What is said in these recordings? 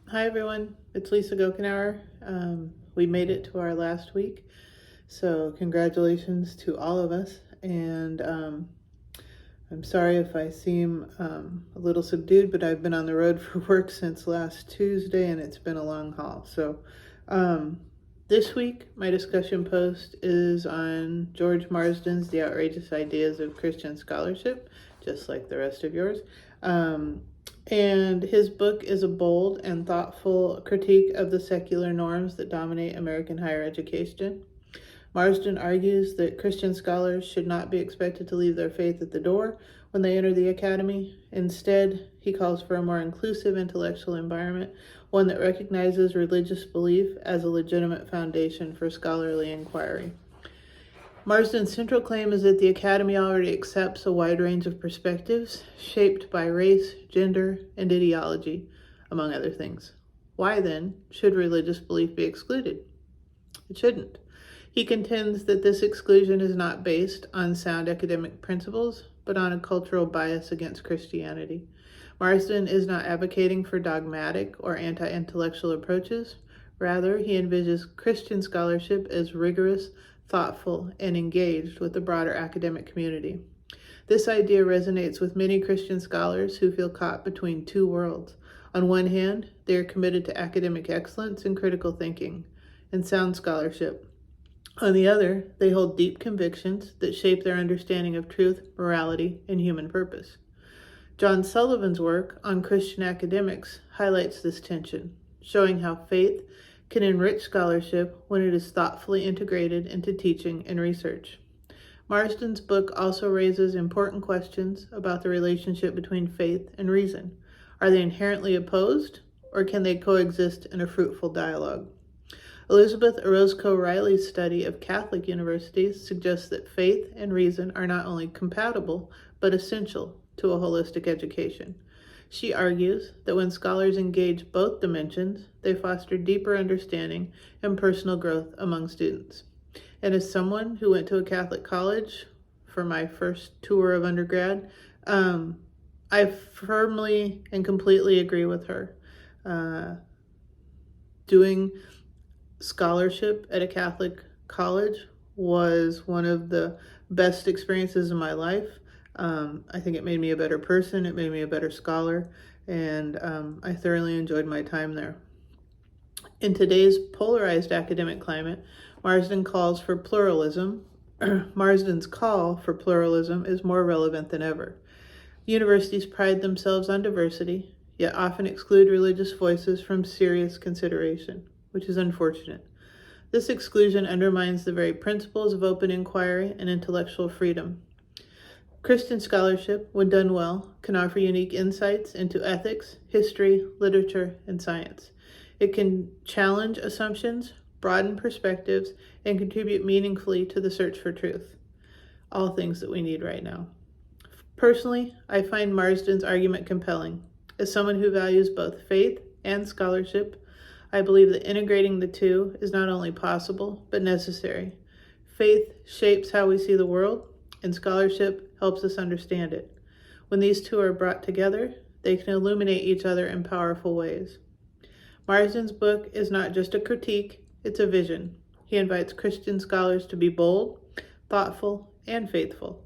Hi everyone, it's Lisa Gokenauer. We made it to our last week, so congratulations to all of us. And I'm sorry if I seem a little subdued, but I've been on the road for work since last Tuesday and it's been a long haul. So um, this week, my discussion post is on George Marsden's The Outrageous Ideas of Christian Scholarship, just like the rest of yours. And his book is a bold and thoughtful critique of the secular norms that dominate American higher education. Marsden argues that Christian scholars should not be expected to leave their faith at the door when they enter the academy. Instead, he calls for a more inclusive intellectual environment, one that recognizes religious belief as a legitimate foundation for scholarly inquiry. Marsden's central claim is that the Academy already accepts a wide range of perspectives shaped by race, gender, and ideology, among other things. Why, then, should religious belief be excluded? It shouldn't. He contends that this exclusion is not based on sound academic principles, but on a cultural bias against Christianity. Marsden is not advocating for dogmatic or anti-intellectual approaches. Rather, he envisions Christian scholarship as rigorous, thoughtful, and engaged with the broader academic community. This idea resonates with many Christian scholars who feel caught between two worlds. On one hand, they are committed to academic excellence and critical thinking and sound scholarship. On the other, they hold deep convictions that shape their understanding of truth, morality, and human purpose. John Sullivan's work on Christian academics highlights this tension, showing how faith can enrich scholarship when it is thoughtfully integrated into teaching and research. Marsden's book also raises important questions about the relationship between faith and reason. Are they inherently opposed, or can they coexist in a fruitful dialogue? Elizabeth Orozco Riley's study of Catholic universities suggests that faith and reason are not only compatible, but essential to a holistic education. She argues that when scholars engage both dimensions, they foster deeper understanding and personal growth among students. And as someone who went to a Catholic college for my first tour of undergrad, I firmly and completely agree with her. Doing scholarship at a Catholic college was one of the best experiences of my life. I think it made me a better person, it made me a better scholar, and I thoroughly enjoyed my time there. In today's polarized academic climate, Marsden's call for pluralism is more relevant than ever. Universities pride themselves on diversity, yet often exclude religious voices from serious consideration, which is unfortunate. This exclusion undermines the very principles of open inquiry and intellectual freedom. Christian scholarship, when done well, can offer unique insights into ethics, history, literature, and science. It can challenge assumptions, broaden perspectives, and contribute meaningfully to the search for truth. All things that we need right now. Personally, I find Marsden's argument compelling. As someone who values both faith and scholarship, I believe that integrating the two is not only possible, but necessary. Faith shapes how we see the world, and scholarship helps us understand it. When these two are brought together, they can illuminate each other in powerful ways. Marsden's book is not just a critique, it's a vision. He invites Christian scholars to be bold, thoughtful, and faithful.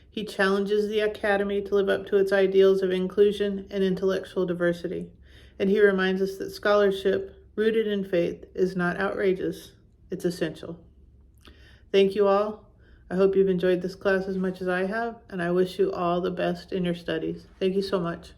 He challenges the Academy to live up to its ideals of inclusion and intellectual diversity. And he reminds us that scholarship, rooted in faith, is not outrageous, it's essential. Thank you all. I hope you've enjoyed this class as much as I have, and I wish you all the best in your studies. Thank you so much.